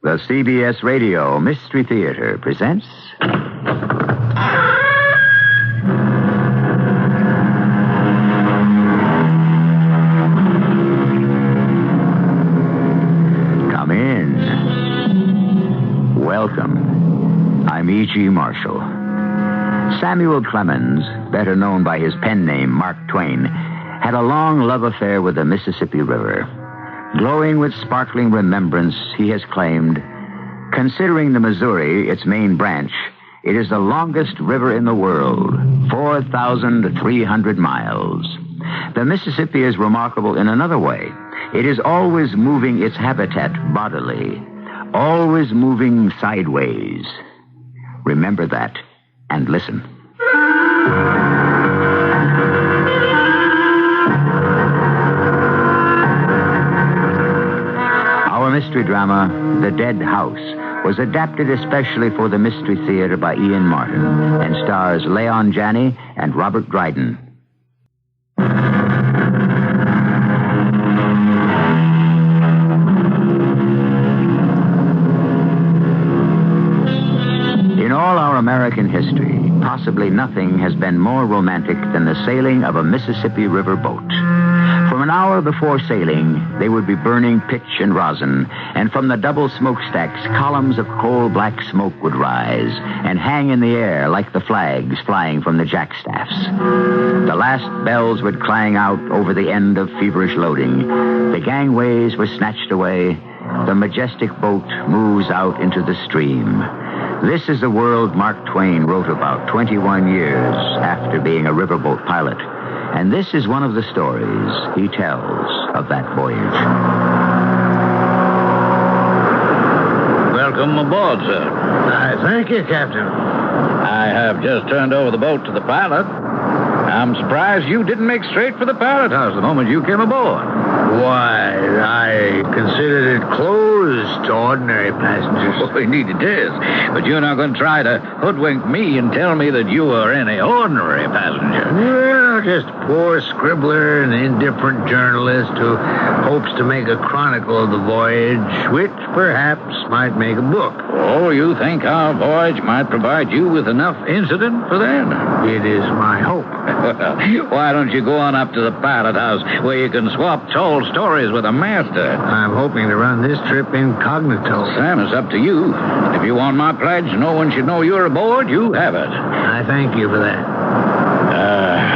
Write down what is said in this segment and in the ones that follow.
The CBS Radio Mystery Theater presents... Come in. Welcome. I'm E.G. Marshall. Samuel Clemens, better known by his pen name, Mark Twain, had a long love affair with the Mississippi River. Glowing with sparkling remembrance, he has claimed, considering the Missouri, its main branch, it is the longest river in the world, 4,300 miles. The Mississippi is remarkable in another way. It is always moving its habitat bodily, always moving sideways. Remember that and listen. Our mystery drama, The Dead House, was adapted especially for the Mystery Theater by Ian Martin and stars Leon Janney and Robert Dryden. In all our American history, possibly nothing has been more romantic than the sailing of a Mississippi River boat. From an hour before sailing, they would be burning pitch and rosin, and from the double smokestacks, columns of coal-black smoke would rise and hang in the air like the flags flying from the jackstaffs. The last bells would clang out over the end of feverish loading. The gangways were snatched away. The majestic boat moves out into the stream. This is the world Mark Twain wrote about 21 years after being a riverboat pilot. And this is one of the stories he tells of that voyage. Welcome aboard, sir. Thank you, Captain. I have just turned over the boat to the pilot. I'm surprised you didn't make straight for the pilot house the moment you came aboard. Why, I considered it closed to ordinary passengers. Well, indeed it is. But you're not going to try to hoodwink me and tell me that you are any ordinary passenger. Well, just a poor scribbler and indifferent journalist who hopes to make a chronicle of the voyage, which perhaps might make a book. Oh, you think our voyage might provide you with enough incident for that? It is my hope. Well, why don't you go on up to the pilot house where you can swap told stories with a master? I'm hoping to run this trip incognito. Sam, it's up to you. If you want my pledge, no one should know you're aboard, you have it. I thank you for that.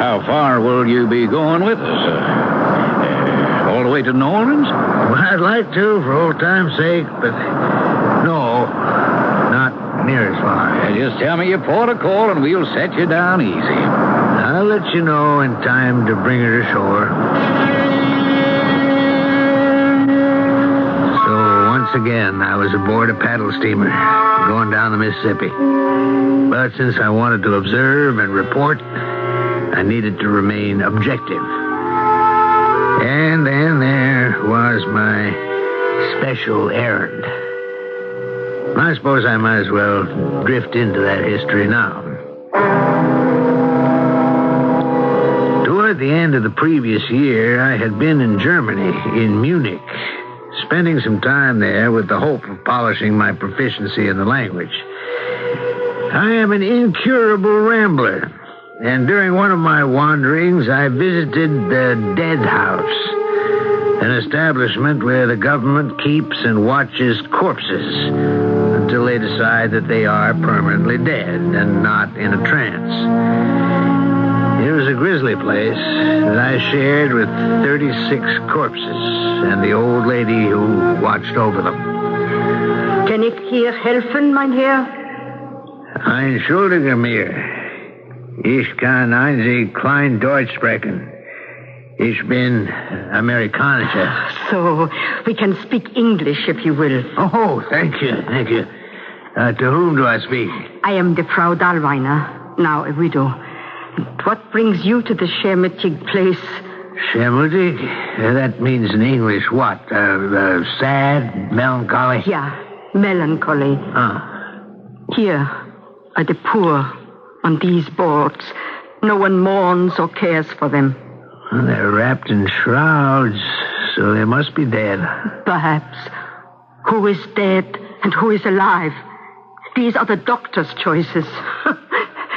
How far will you be going with us? All the way to New Orleans? Well, I'd like to, for old time's sake, but no, not near as far. Just tell me your port of call and we'll set you down easy. I'll let you know in time to bring her ashore. So, once again, I was aboard a paddle steamer going down the Mississippi. But since I wanted to observe and report, I needed to remain objective. And then there was my special errand. I suppose I might as well drift into that history now. Toward the end of the previous year, I had been in Germany, in Munich, spending some time there with the hope of polishing my proficiency in the language. I am an incurable rambler, and during one of my wanderings, I visited the Dead House, an establishment where the government keeps and watches corpses until they decide that they are permanently dead and not in a trance. It was a grisly place that I shared with 36 corpses and the old lady who watched over them. Kann ich hier helfen, mein Herr? Entschuldige mir. Ich kann einzig klein Deutsch sprechen. Ich bin Amerikanischer. So, we can speak English if you will. Oh, thank you. To whom do I speak? I am the Frau Dahlweiner, now a widow. What brings you to the Schermutig place? Schermutig? That means in English what? Sad, melancholy? Yeah, melancholy. Here are the poor on these boards. No one mourns or cares for them. They're wrapped in shrouds, so they must be dead. Perhaps. Who is dead and who is alive? These are the doctor's choices.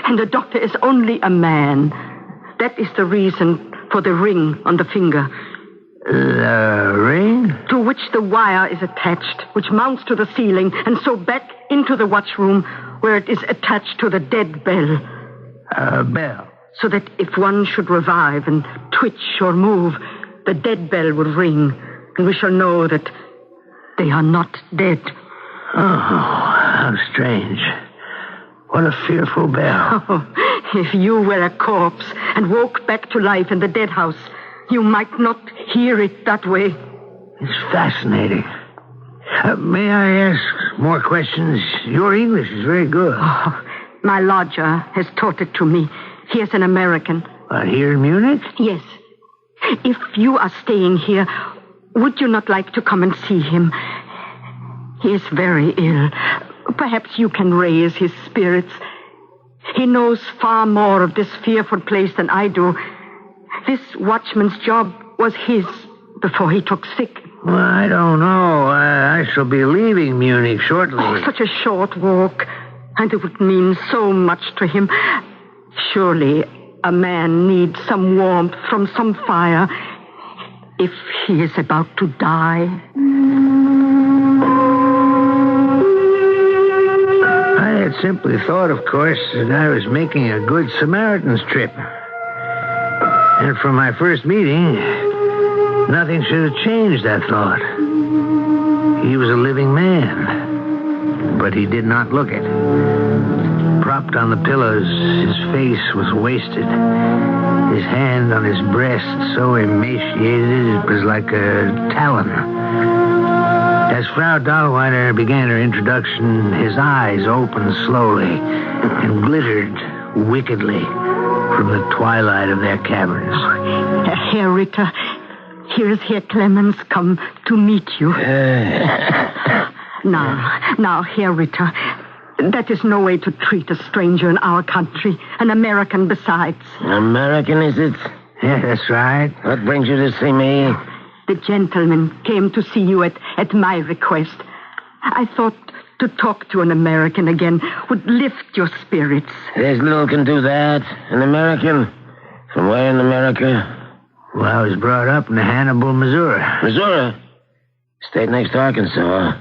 And the doctor is only a man. That is the reason for the ring on the finger. The ring? To which the wire is attached, which mounts to the ceiling, and so back into the watch room, where it is attached to the dead bell. A bell? So that if one should revive and twitch or move, the dead bell would ring, and we shall know that they are not dead. Oh, how strange. What a fearful bell. Oh, if you were a corpse and woke back to life in the dead house, you might not hear it that way. It's fascinating. May I ask more questions? Your English is very good. Oh, my lodger has taught it to me. He is an American. Here in Munich? Yes. If you are staying here, would you not like to come and see him? He is very ill. Perhaps you can raise his spirits. He knows far more of this fearful place than I do. This watchman's job was his before he took sick. Well, I don't know. I shall be leaving Munich shortly. Oh, such a short walk. And it would mean so much to him. Surely a man needs some warmth from some fire if he is about to die. I had simply thought, of course, that I was making a good Samaritan's trip. And from my first meeting, nothing should have changed that thought. He was a living man, but he did not look it. Propped on the pillows, his face was wasted. His hand on his breast so emaciated it was like a talon. As Frau Dahlweiner began her introduction, his eyes opened slowly and glittered wickedly from the twilight of their caverns. Herr Ritter, here is Herr Clemens come to meet you. Now, Herr Ritter, that is no way to treat a stranger in our country, an American besides. American, is it? Yeah, that's right. What brings you to see me? The gentleman came to see you at my request. I thought to talk to an American again would lift your spirits. There's little can do that. An American? From where in America? Well, I was brought up in Hannibal, Missouri. Missouri? State next to Arkansas.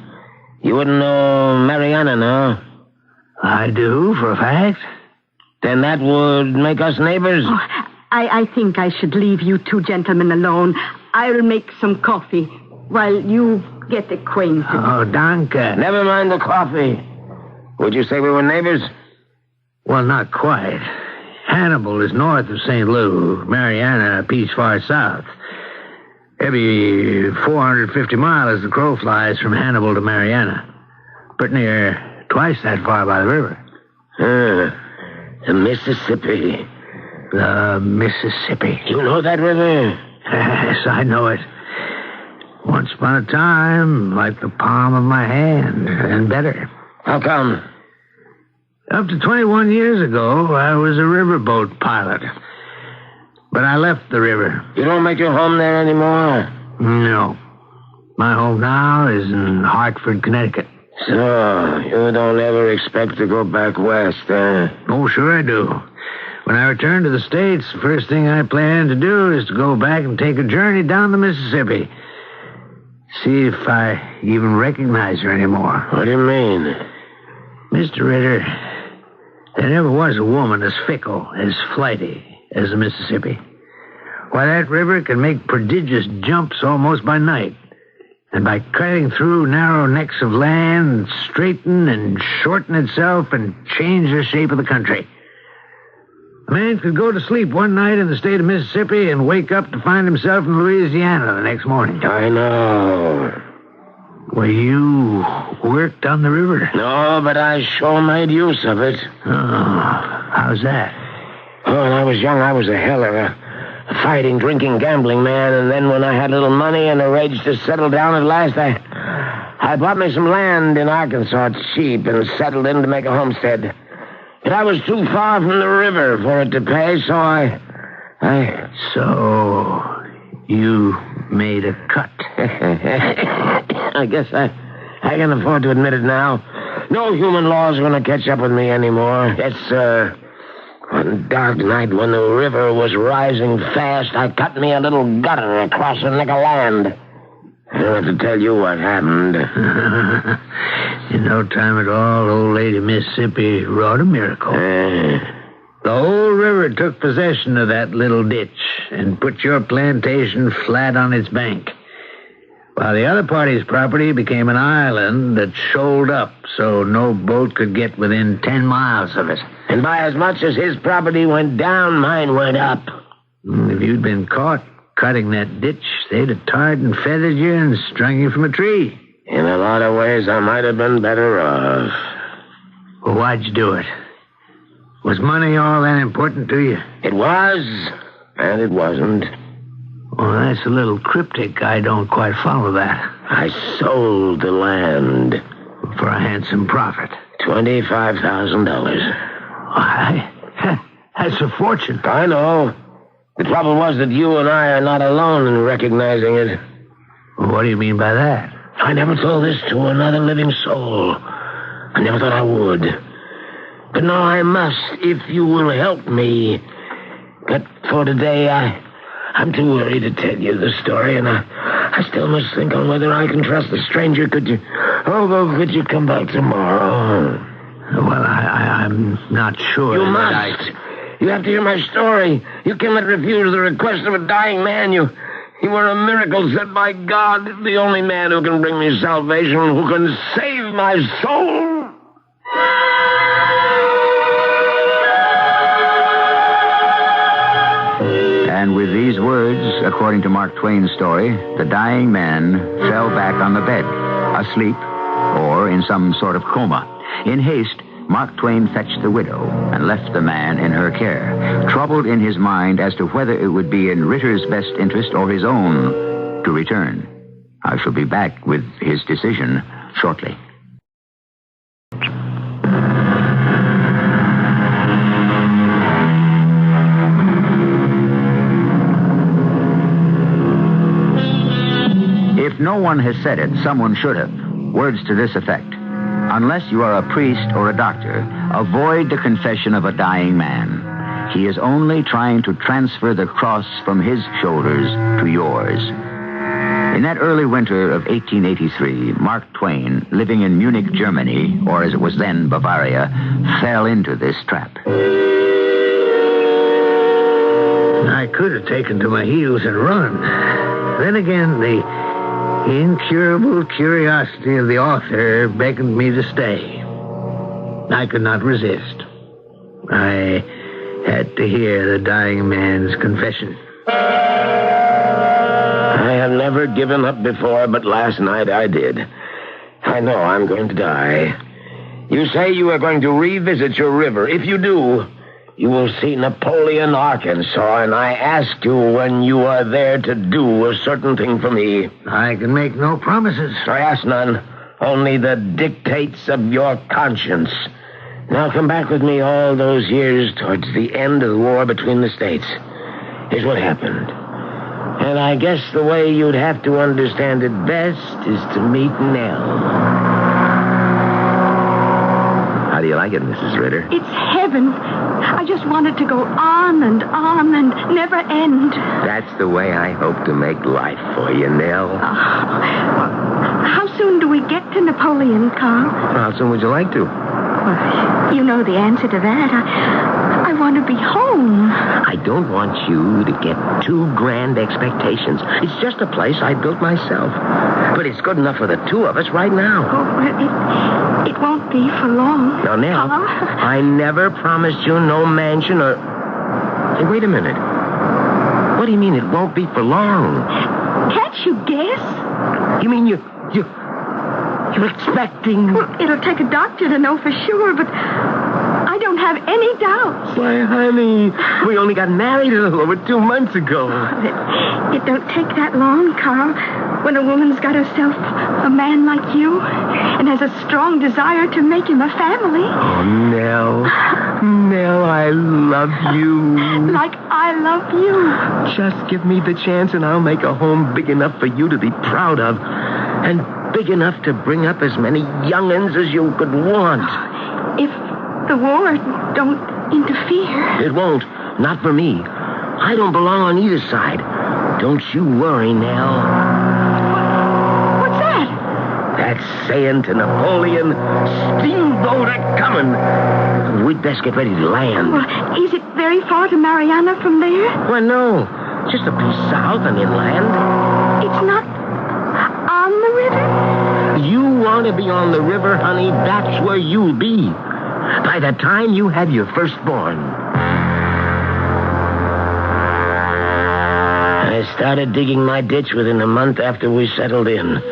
You wouldn't know Mariana, no? I do, for a fact. Then that would make us neighbors? Oh, I think I should leave you two gentlemen alone. I'll make some coffee while you get acquainted. Oh, danke. Never mind the coffee. Would you say we were neighbors? Well, not quite. Hannibal is north of St. Louis, Mariana a piece far south. Maybe 450 miles as the crow flies from Hannibal to Mariana. Pretty near twice that far by the river. The Mississippi. The Mississippi. You know that river? Yes, I know it. Once upon a time, like the palm of my hand, and better. How come? Up to 21 years ago, I was a riverboat pilot. But I left the river. You don't make your home there anymore? No. My home now is in Hartford, Connecticut. So, you don't ever expect to go back west, eh? Oh, sure I do. When I return to the States, the first thing I plan to do is to go back and take a journey down the Mississippi. See if I even recognize her anymore. What do you mean? Mr. Ritter, there never was a woman as fickle, as flighty as the Mississippi. Why, that river can make prodigious jumps almost by night. And by cutting through narrow necks of land, straighten and shorten itself and change the shape of the country. A man could go to sleep one night in the state of Mississippi and wake up to find himself in Louisiana the next morning. I know. Well, you worked on the river? No, but I sure made use of it. Oh, how's that? Oh, when I was young, I was a heller, a fighting, drinking, gambling man. And then when I had a little money and arranged to settle down at last, I bought me some land in Arkansas cheap and settled in to make a homestead. But I was too far from the river for it to pay, so I... So, you made a cut. I guess I can afford to admit it now. No human laws are going to catch up with me anymore. Yes, sir. One dark night when the river was rising fast, I cut me a little gutter across a neck of land. I don't have to tell you what happened. In no time at all, old lady Mississippi wrought a miracle. The whole river took possession of that little ditch and put your plantation flat on its bank, while the other party's property became an island that shoaled up so no boat could get within 10 miles of it. And by as much as his property went down, mine went up. If you'd been caught cutting that ditch, they'd have tarred and feathered you and strung you from a tree. In a lot of ways, I might have been better off. Well, why'd you do it? Was money all that important to you? It was, and it wasn't. Well, that's a little cryptic. I don't quite follow that. I sold the land. For a handsome profit. $25,000. That's a fortune. I know. The trouble was that you and I are not alone in recognizing it. Well, what do you mean by that? I never told this to another living soul. I never thought I would. But now I must, if you will help me. But for today, I'm too worried to tell you the story, and I still must think on whether I can trust the stranger. Could you come back tomorrow? Well, I'm not sure. You must. You have to hear my story. You cannot refuse the request of a dying man. You were a miracle sent by God. The only man who can bring me salvation, who can save my soul. And with these words, according to Mark Twain's story, the dying man fell back on the bed, asleep or in some sort of coma. In haste, Mark Twain fetched the widow and left the man in her care, troubled in his mind as to whether it would be in Ritter's best interest or his own to return. I shall be back with his decision shortly. If no one has said it, someone should have. Words to this effect. Unless you are a priest or a doctor, avoid the confession of a dying man. He is only trying to transfer the cross from his shoulders to yours. In that early winter of 1883, Mark Twain, living in Munich, Germany, or as it was then, Bavaria, fell into this trap. I could have taken to my heels and run. Then again, the incurable curiosity of the author beckoned me to stay. I could not resist. I had to hear the dying man's confession. I have never given up before, but last night I did. I know I'm going to die. You say you are going to revisit your river. If you do, you will see Napoleon, Arkansas, and I ask you when you are there to do a certain thing for me. I can make no promises. I ask none, only the dictates of your conscience. Now come back with me all those years towards the end of the war between the states. Here's what happened. And I guess the way you'd have to understand it best is to meet Nell. How do you like it, Mrs. Ritter? It's heaven. I just wanted to go on and never end. That's the way I hope to make life for you, Nell. How soon do we get to Napoleon, Carl? How soon would you like to? Well, you know the answer to that. I want to be home. I don't want you to get too grand expectations. It's just a place I built myself. But it's good enough for the two of us right now. Oh, well, it won't be for long. Now, Nell, I never promised you no mansion or... Hey, wait a minute. What do you mean it won't be for long? Can't you guess? You mean you're expecting... Well, it'll take a doctor to know for sure, but I don't have any doubts. Why, honey, we only got married a little over 2 months ago. It don't take that long, Carl. When a woman's got herself a man like you and has a strong desire to make him a family. Oh, Nell, I love you. Like I love you. Just give me the chance and I'll make a home big enough for you to be proud of. And big enough to bring up as many young'uns as you could want. If the war don't interfere. It won't. Not for me. I don't belong on either side. Don't you worry, Nell. What's that? That's saying to Napoleon, steamboat a-comin'. We'd best get ready to land. Well, is it very far to Mariana from there? Well, no. Just a piece south and inland. It's not on the river? You want to be on the river, honey, that's where you'll be. By the time you have your firstborn. I started digging my ditch within a month after we settled in.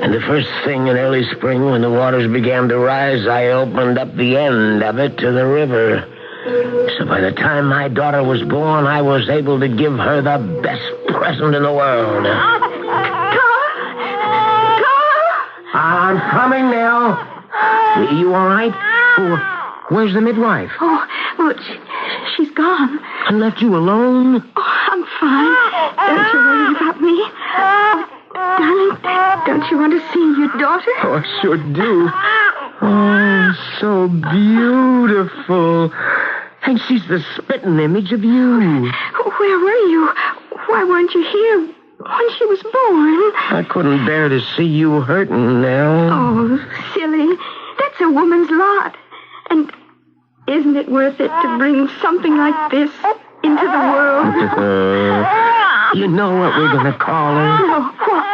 And the first thing in early spring, when the waters began to rise, I opened up the end of it to the river. So by the time my daughter was born, I was able to give her the best present in the world. Carl! I'm coming now. You all right? Oh, where's the midwife? Oh, well, she's gone. And left you alone? Oh, I'm fine. Don't you worry about me. Oh, darling, don't you want to see your daughter? Oh, I sure do. Oh, so beautiful. And she's the spitting image of you. Where were you? Why weren't you here when she was born? I couldn't bear to see you hurting, Nell. Oh, silly. That's a woman's lot. And isn't it worth it to bring something like this into the world? You know what we're going to call her? No, what?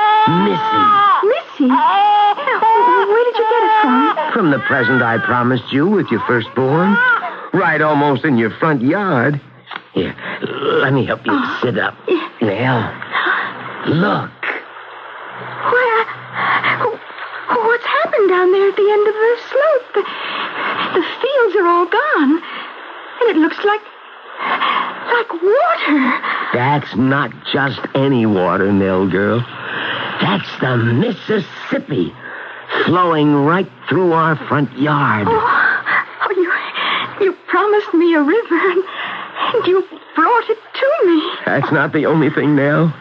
Missy. Missy? Where did you get it from? From the present I promised you with your firstborn. Right almost in your front yard. Here, let me help you sit up. Nell, look. What's happened down there at the end of the slope? The fields are all gone. And it looks like water. That's not just any water, Nell girl. That's the Mississippi, flowing right through our front yard. You promised me a river, and you brought it to me. That's not the only thing, Nell.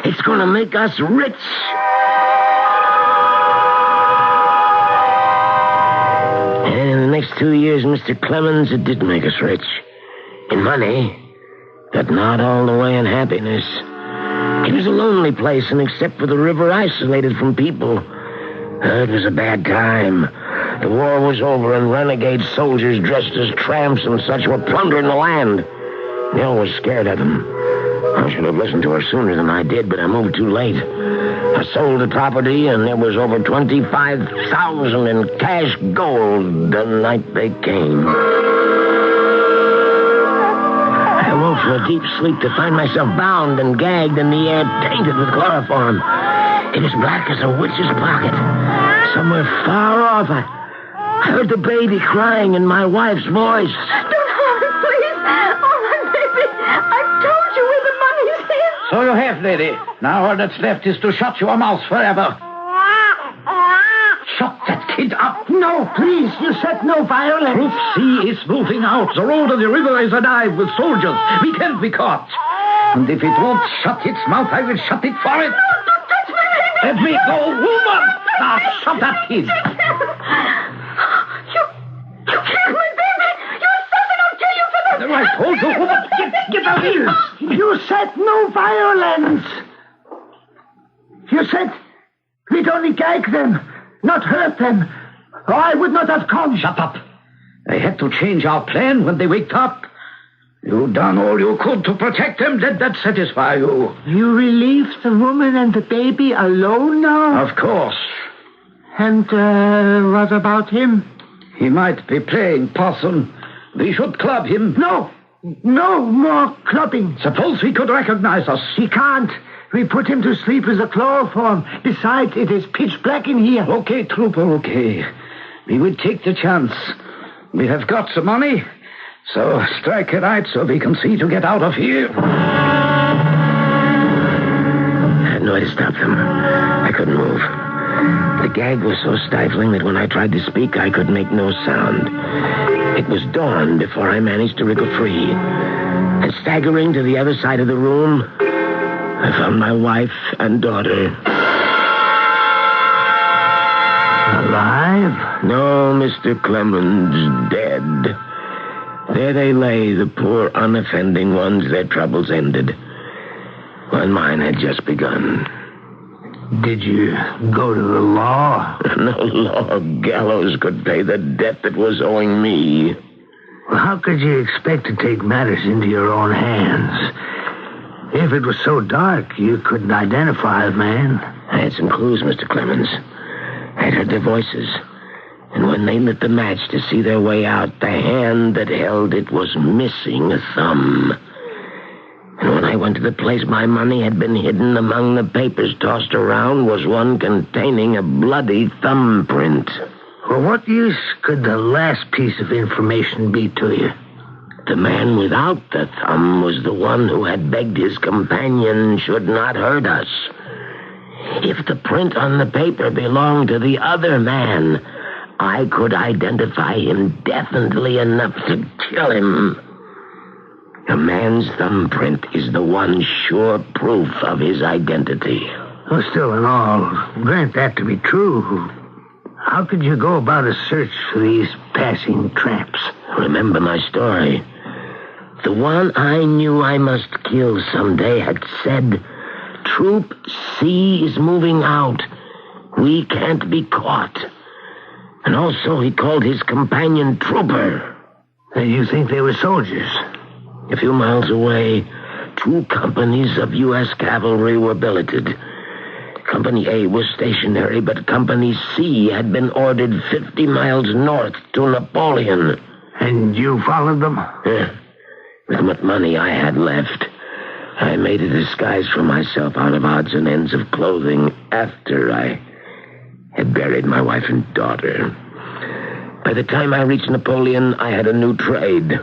It's going to make us rich. And in the next 2 years, Mr. Clemens, it did make us rich. In money, but not all the way in happiness. It was a lonely place, and except for the river, isolated from people. It was a bad time. The war was over, and renegade soldiers dressed as tramps and such were plundering the land. Nell was scared of them. I should have listened to her sooner than I did, but I moved too late. I sold the property, and there was over $25,000 in cash gold the night they came. I woke from a deep sleep to find myself bound and gagged and the air tainted with chloroform. It was black as a witch's pocket. Somewhere far off, I heard the baby crying in my wife's voice. Don't harm him, please. Oh, my baby. I told you where the money's hid. So you have, lady. Now all that's left is to shut your mouth forever. Shut that kid up. No, please, you said no violence. Proof C is moving out. The road of the river is alive with soldiers. We can't be caught. And if it won't shut its mouth, I will shut it for it. No, don't touch my baby. Let me go, woman. Now shut that kid. You killed my baby. You assassin, I'll kill you for that. I told you, woman. Get out here. You said no violence. You said we'd only gag them, not hurt them. Or I would not have come. Shut up. I had to change our plan when they waked up. You done all you could to protect them. Let that satisfy you. You relieved the woman and the baby alone now? Of course. And what about him? He might be playing possum. We should club him. No more clubbing. Suppose he could recognize us. He can't. We put him to sleep with a chloroform. Besides, it is pitch black in here. Okay, trooper, okay. We will take the chance. We have got the money, so strike it right so we can see to get out of here. I had no way to stop them. I couldn't move. The gag was so stifling that when I tried to speak, I could make no sound. It was dawn before I managed to wriggle free. And staggering to the other side of the room, I found my wife and daughter. No, Mr. Clemens, dead. There they lay, the poor, unoffending ones, their troubles ended, when mine had just begun. Did you go to the law? No law of gallows could pay the debt that was owing me. Well, how could you expect to take matters into your own hands? If it was so dark, you couldn't identify the man. I had some clues, Mr. Clemens. I had heard their voices. And when they lit the match to see their way out, the hand that held it was missing a thumb. And when I went to the place my money had been hidden, among the papers tossed around was one containing a bloody thumbprint. Well, what use could the last piece of information be to you? The man without the thumb was the one who had begged his companion should not hurt us. If the print on the paper belonged to the other man, I could identify him definitely enough to kill him. A man's thumbprint is the one sure proof of his identity. Well, still in all, grant that to be true. How could you go about a search for these passing tramps? Remember my story. The one I knew I must kill someday had said, "Troop C is moving out. We can't be caught." And also he called his companion Trooper. And you think they were soldiers? A few miles away, 2 companies of U.S. cavalry were billeted. Company A was stationary, but Company C had been ordered 50 miles north to Napoleon. And you followed them? Yeah. With what money I had left, I made a disguise for myself out of odds and ends of clothing after I had buried my wife and daughter. By the time I reached Napoleon, I had a new trade.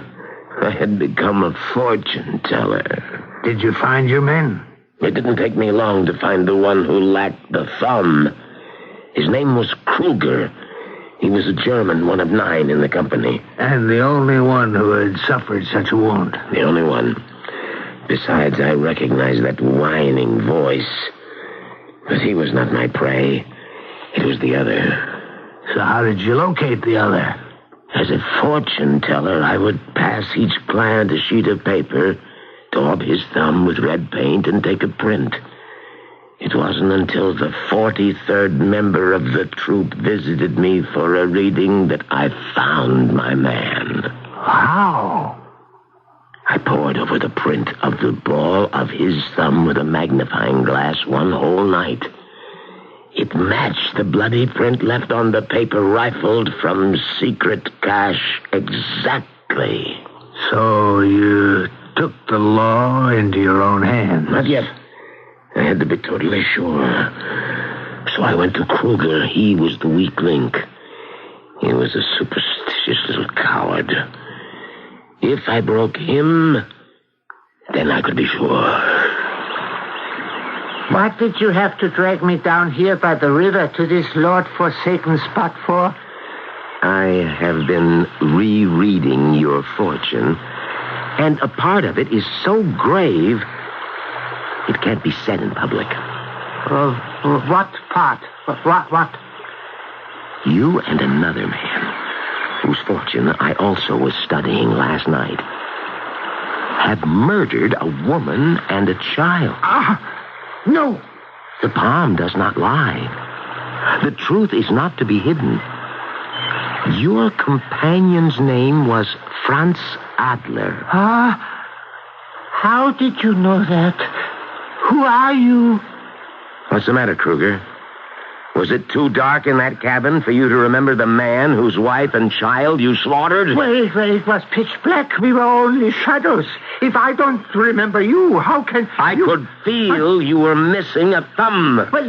I had become a fortune teller. Did you find your men? It didn't take me long to find the one who lacked the thumb. His name was Kruger. He was a German, one of 9 in the company. And the only one who had suffered such a wound? The only one. Besides, I recognized that whining voice. But he was not my prey. It was the other. So how did you locate the other? As a fortune teller, I would pass each client a sheet of paper, daub his thumb with red paint, and take a print. It wasn't until the 43rd member of the troop visited me for a reading that I found my man. How? I pored over the print of the ball of his thumb with a magnifying glass one whole night. It matched the bloody print left on the paper rifled from secret cache exactly. So you took the law into your own hands? Not yet. I had to be totally sure. So I went to Kruger. He was the weak link. He was a superstitious little coward. If I broke him, then I could be sure. What did you have to drag me down here by the river to this Lord-forsaken spot for? I have been rereading your fortune, and a part of it is so grave, it can't be said in public. What part? What? You and another man, whose fortune I also was studying last night, have murdered a woman and a child. No. The palm does not lie. The truth is not to be hidden. Your companion's name was Franz Adler. How did you know that? Who are you? What's the matter, Kruger? Was it too dark in that cabin for you to remember the man whose wife and child you slaughtered? Well, it was pitch black. We were only shadows. If I don't remember you, how can I could feel you were missing a thumb. Well,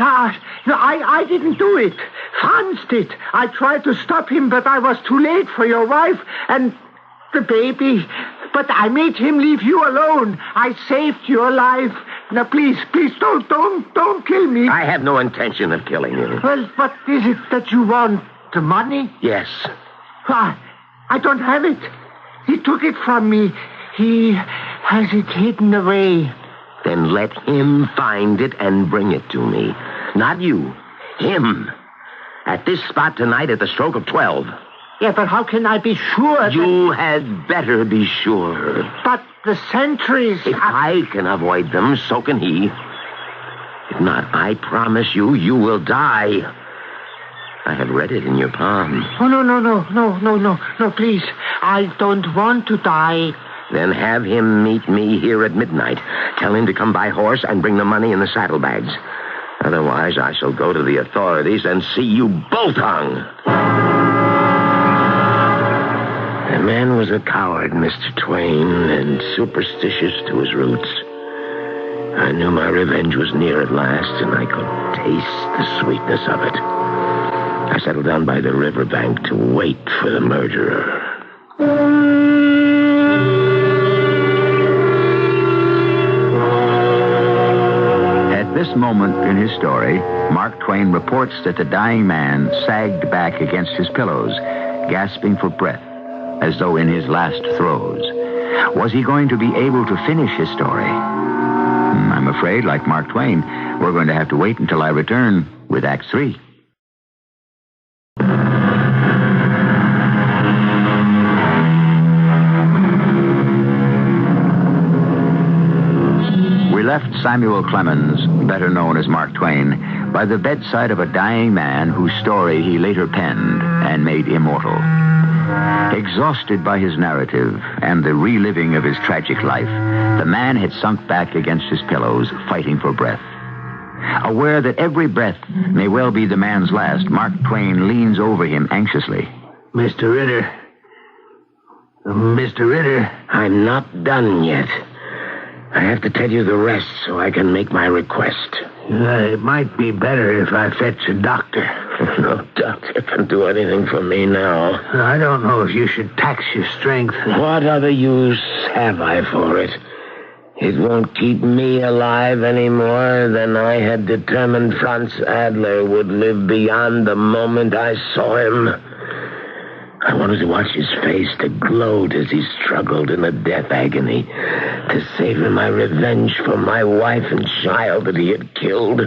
no, I didn't do it. Franz did. I tried to stop him, but I was too late for your wife and the baby. But I made him leave you alone. I saved your life. Now, please, don't kill me. I have no intention of killing you. Well, what is it that you want? The money? Yes. I don't have it. He took it from me. He has it hidden away. Then let him find it and bring it to me. Not you. Him. At this spot tonight at the stroke of 12. Yeah, but how can I be sure that... You had better be sure. But the sentries... If I can avoid them, so can he. If not, I promise you, you will die. I have read it in your palm. Oh, no, please. I don't want to die. Then have him meet me here at midnight. Tell him to come by horse and bring the money in the saddlebags. Otherwise, I shall go to the authorities and see you both hung. The man was a coward, Mr. Twain, and superstitious to his roots. I knew my revenge was near at last, and I could taste the sweetness of it. I settled down by the riverbank to wait for the murderer. At this moment in his story, Mark Twain reports that the dying man sagged back against his pillows, gasping for breath, as though in his last throes. Was he going to be able to finish his story? I'm afraid, like Mark Twain, we're going to have to wait until I return with Act 3. We left Samuel Clemens, better known as Mark Twain, by the bedside of a dying man whose story he later penned and made immortal. Exhausted by his narrative and the reliving of his tragic life, the man had sunk back against his pillows, fighting for breath. Aware that every breath may well be the man's last, Mark Twain leans over him anxiously. Mr. Ritter. Mr. Ritter. I'm not done yet. I have to tell you the rest so I can make my request. It might be better if I fetch a doctor. No doctor can do anything for me now. I don't know if you should tax your strength. What other use have I for it? It won't keep me alive any more than I had determined Franz Adler would live beyond the moment I saw him. I wanted to watch his face, to gloat as he struggled in the death agony, to savor my revenge for my wife and child that he had killed.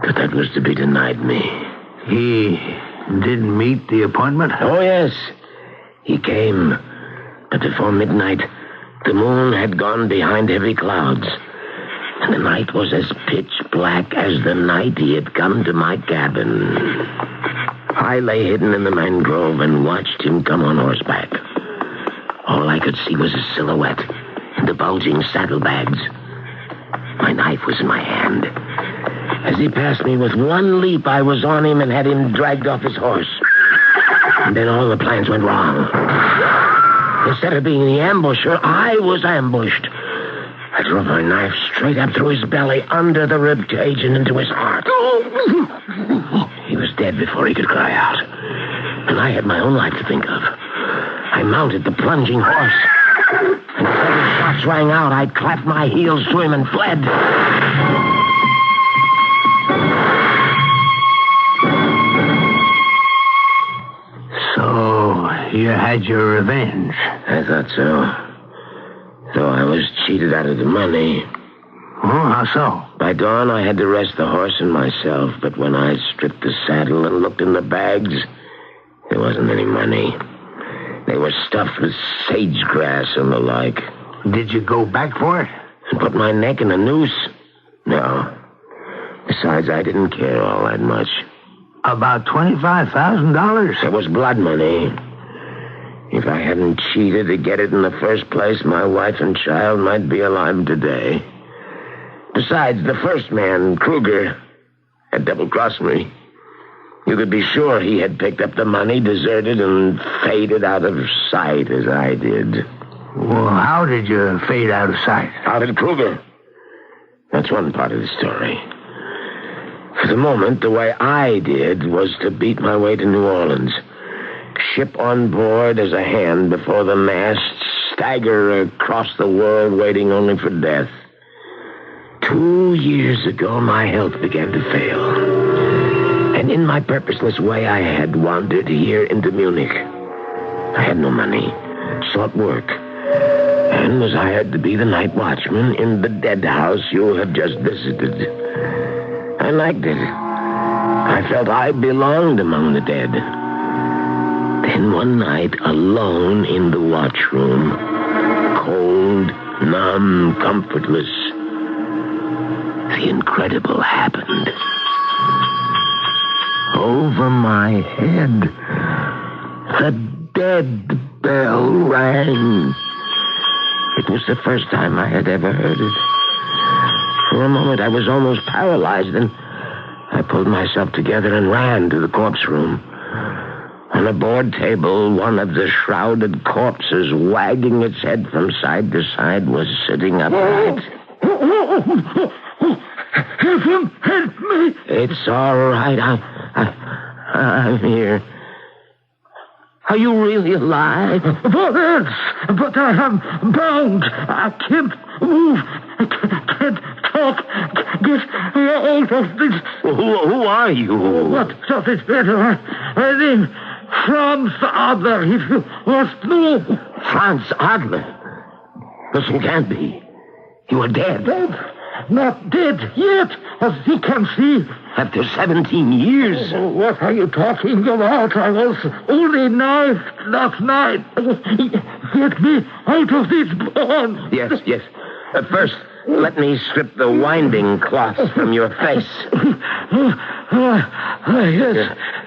But that was to be denied me. He didn't meet the appointment? Oh, yes. He came. But before midnight, the moon had gone behind heavy clouds, and the night was as pitch black as the night he had come to my cabin. I lay hidden in the mangrove and watched him come on horseback. All I could see was a silhouette and the bulging saddlebags. My knife was in my hand. As he passed me with one leap, I was on him and had him dragged off his horse. And then all the plans went wrong. Instead of being the ambusher, I was ambushed. I drove my knife straight up through his belly, under the rib cage, and into his heart. He was dead before he could cry out. And I had my own life to think of. I mounted the plunging horse. And as every shots rang out, I clapped my heels to him and fled. So, you had your revenge? I thought so. Though I was cheated out of the money. Oh, how so? By dawn, I had to rest the horse and myself, but when I stripped the saddle and looked in the bags, there wasn't any money. They were stuffed with sage grass and the like. Did you go back for it? And put my neck in a noose? No. Besides, I didn't care all that much. About $25,000? It was blood money. If I hadn't cheated to get it in the first place, my wife and child might be alive today. Besides, the first man, Kruger, had double-crossed me. You could be sure he had picked up the money, deserted, and faded out of sight as I did. Well, how did you fade out of sight? How did Kruger? That's one part of the story. For the moment, the way I did was to beat my way to New Orleans. Ship on board as a hand before the mast, stagger across the world waiting only for death. 2 years ago, my health began to fail. And in my purposeless way, I had wandered here into Munich. I had no money, sought work, and was hired to be the night watchman in the dead house you have just visited. I liked it. I felt I belonged among the dead. Then one night, alone in the watchroom, cold, numb, comfortless, the incredible happened. Over my head, the dead bell rang. It was the first time I had ever heard it. For a moment, I was almost paralyzed, and I pulled myself together and ran to the corpse room. On a board table, one of the shrouded corpses, wagging its head from side to side, was sitting upright. Heaven, help me! It's all right. I'm here. Are you really alive? What else? But I am bound. I can't move. I can't talk. Get me out of this. Who are you? What does it matter? My name, Franz Adler, if you must know. Franz Adler? This can't be. You are dead. Dead? Not dead yet, as you can see. After 17 years. What are you talking about? I was only knifed last night. Get me out of this barn. Yes. First, let me strip the winding cloth from your face.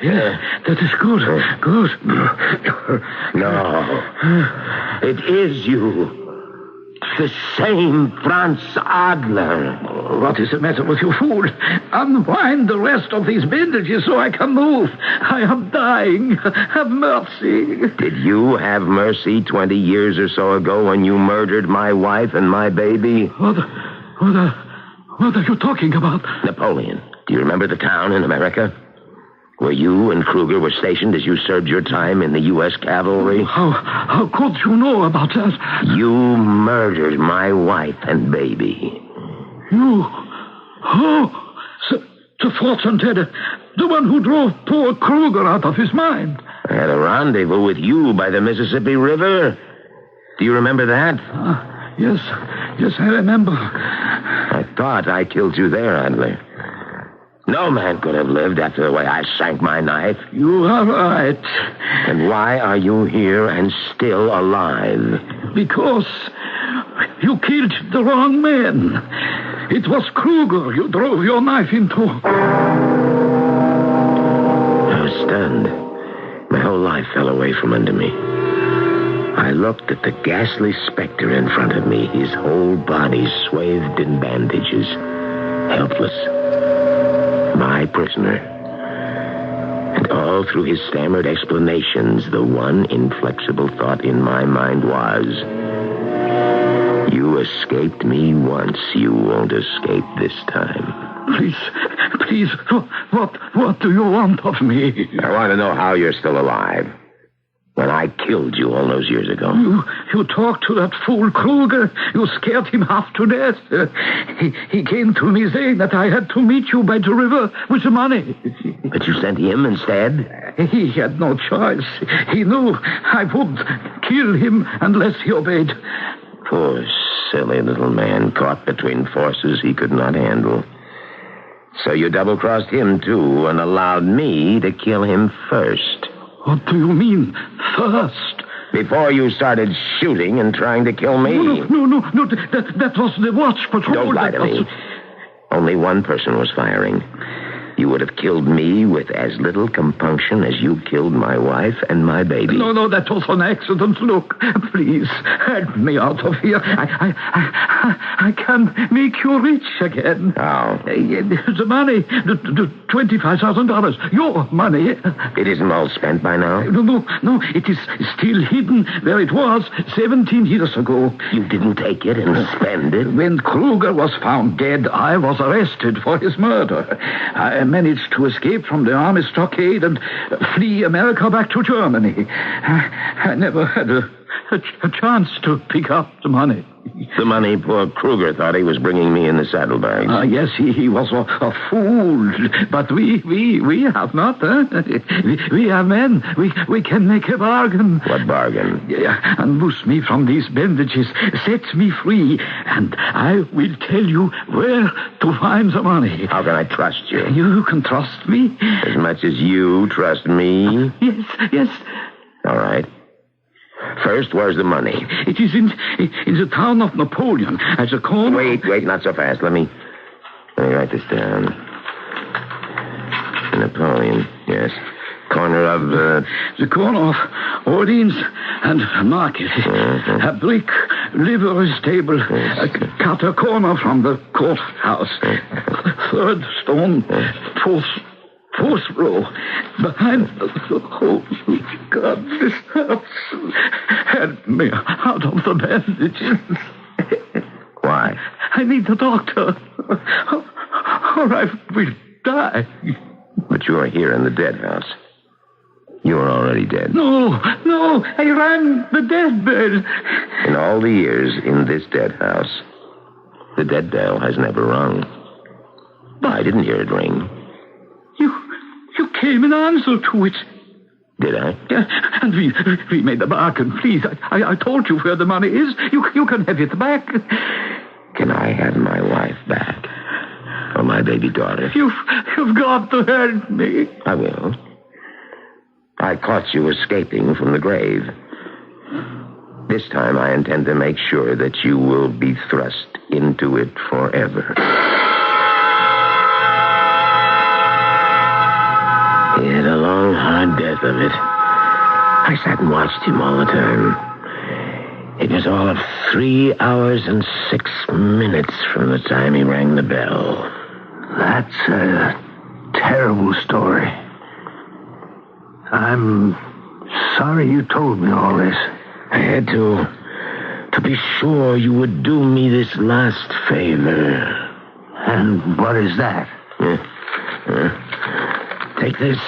Yes, that is good. Good. No. It is you. The same Franz Adler. What is the matter with you, fool? Unwind the rest of these bandages so I can move. I am dying. Have mercy. Did you have mercy 20 years or so ago when you murdered my wife and my baby? What are you talking about? Napoleon. Do you remember the town in America where you and Kruger were stationed as you served your time in the U.S. cavalry? How could you know about that? You murdered my wife and baby. You? Oh, the fortune-teller, the one who drove poor Kruger out of his mind. I had a rendezvous with you by the Mississippi River. Do you remember that? Yes, I remember. I thought I killed you there, Adler. No man could have lived after the way I sank my knife. You are right. And why are you here and still alive? Because you killed the wrong man. It was Kruger you drove your knife into. I was stunned. My whole life fell away from under me. I looked at the ghastly specter in front of me, his whole body swathed in bandages, helpless. My prisoner. And all through his stammered explanations, the one inflexible thought in my mind was, you escaped me once, you won't escape this time. Please, what do you want of me? I want to know how you're still alive. When I killed you all those years ago. You talked to that fool Kruger. You scared him half to death. He came to me saying that I had to meet you by the river with the money. But you sent him instead? He had no choice. He knew I would kill him unless he obeyed. Poor, silly little man caught between forces he could not handle. So you double-crossed him, too, and allowed me to kill him first. What do you mean, first? Before you started shooting and trying to kill me. No. That was the watch patrol. Don't lie to me. Only one person was firing. You would have killed me with as little compunction as you killed my wife and my baby. No, that was an accident. Look, please, help me out of here. I can make you rich again. How? The money, the $25,000, your money. It isn't all spent by now? No, it is still hidden where it was 17 years ago. You didn't take it and spend it? When Kruger was found dead, I was arrested for his murder. I managed to escape from the army stockade and flee America back to Germany. I never had a a chance to pick up the money. The money poor Kruger thought he was bringing me in the saddlebags. Yes, he was a fool. But we have not, huh? We are men. We can make a bargain. What bargain? Unloose me from these bandages. Set me free. And I will tell you where to find the money. How can I trust you? You can trust me. As much as you trust me? Yes. All right. First, where's the money? It is in the town of Napoleon, at the corner... Wait, not so fast. Let me write this down. Napoleon, yes. Corner of... The corner of Orleans and Market. Mm-hmm. A brick livery stable. Yes. Cut a corner from the courthouse. Third stone, fourth row. Behind oh, God, this hurts. Help me out of the bandages. Why? I need the doctor. Or I will die. But you are here in the dead house. You are already dead. No, I ran the deathbed. In all the years in this dead house, the dead bell has never rung. I didn't hear it ring. You came in answer to it. Did I? And we made a bargain. Please, I told you where the money is. You can have it back. Can I have my wife back? Or my baby daughter? You've got to help me. I will. I caught you escaping from the grave. This time I intend to make sure that you will be thrust into it forever. He had a long, hard death of it. I sat and watched him all the time. It was all of 3 hours and 6 minutes from the time he rang the bell. That's a terrible story. I'm sorry you told me all this. I had to be sure you would do me this last favor. And what is that? Take this,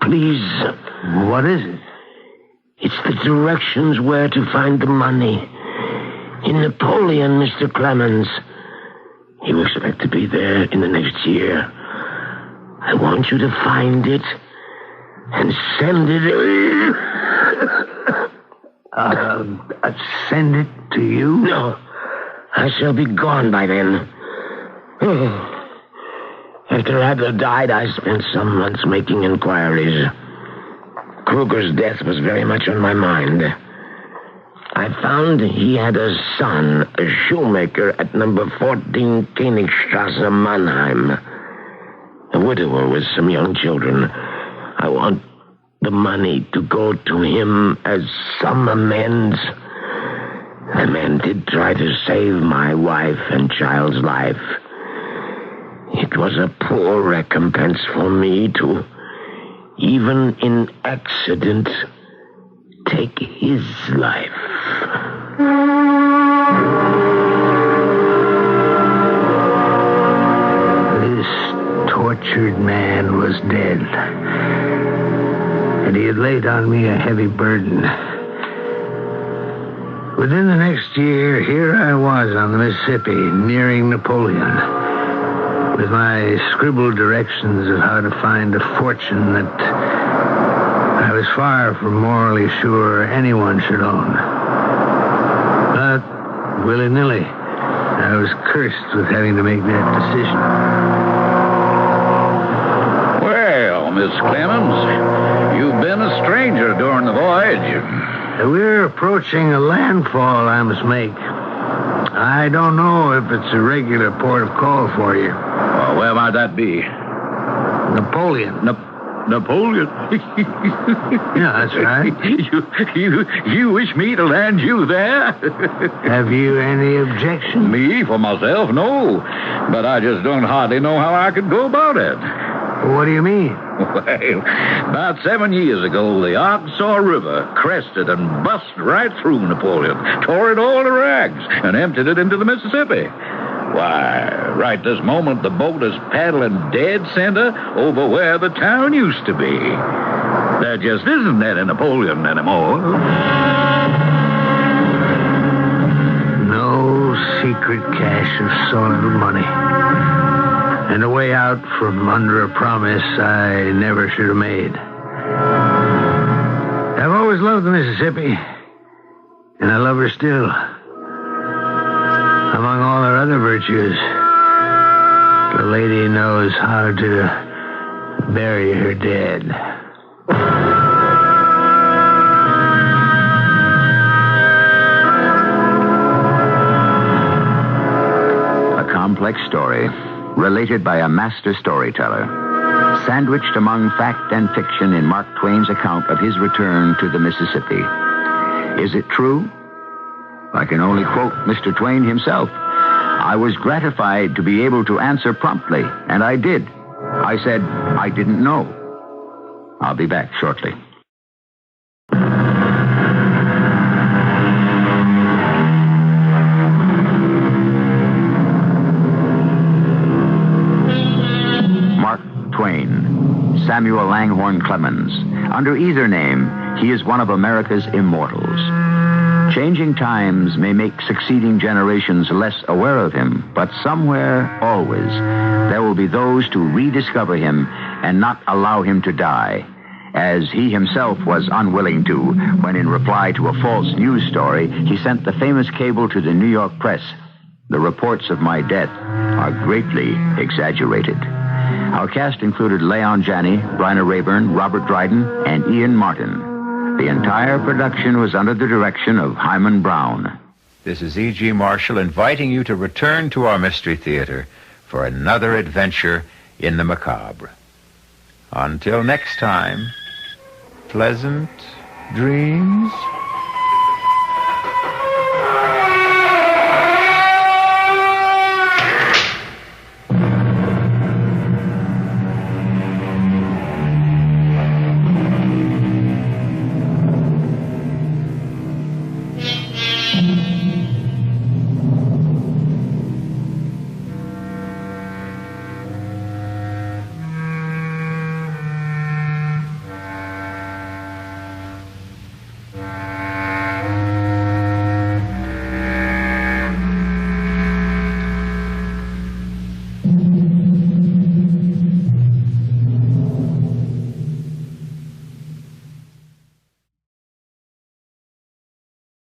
please. What is it? It's the directions where to find the money. In Napoleon, Mr. Clemens. You expect to be there in the next year. I want you to find it and send it. Send it to you? No. I shall be gone by then. After Adler died, I spent some months making inquiries. Kruger's death was very much on my mind. I found he had a son, a shoemaker at number 14 Königstrasse, Mannheim. A widower with some young children. I want the money to go to him as some amends. The man did try to save my wife and child's life. It was a poor recompense for me to, even in accident, take his life. This tortured man was dead. And he had laid on me a heavy burden. Within the next year, here I was on the Mississippi, nearing Napoleon, with my scribbled directions of how to find a fortune that I was far from morally sure anyone should own. But, willy-nilly, I was cursed with having to make that decision. Well, Miss Clemens, you've been a stranger during the voyage. We're approaching a landfall I must make. I don't know if it's a regular port of call for you. Well, where might that be? Napoleon. Napoleon? Yeah, that's right. You wish me to land you there? Have you any objection? Me, for myself, no. But I just don't hardly know how I could go about it. What do you mean? Well, about 7 years ago, the Arkansas River crested and bust right through Napoleon, tore it all to rags, and emptied it into the Mississippi. Why, right this moment, the boat is paddling dead center over where the town used to be. There just isn't any Napoleon anymore. secret cache of soiled money. And a way out from under a promise I never should have made. I've always loved the Mississippi, and I love her still. Among all her other virtues, the lady knows how to bury her dead. A complex story, related by a master storyteller, sandwiched among fact and fiction in Mark Twain's account of his return to the Mississippi. Is it true? I can only quote Mr. Twain himself. I was gratified to be able to answer promptly, and I did. I said, I didn't know. I'll be back shortly. Mark Twain, Samuel Langhorne Clemens. Under either name, he is one of America's immortals. Changing times may make succeeding generations less aware of him, but somewhere, always, there will be those to rediscover him and not allow him to die, as he himself was unwilling to when, in reply to a false news story, he sent the famous cable to the New York press. The reports of my death are greatly exaggerated. Our cast included Leon Janney, Bryna Rayburn, Robert Dryden, and Ian Martin. The entire production was under the direction of Hyman Brown. This is E.G. Marshall inviting you to return to our Mystery Theater for another adventure in the macabre. Until next time, pleasant dreams.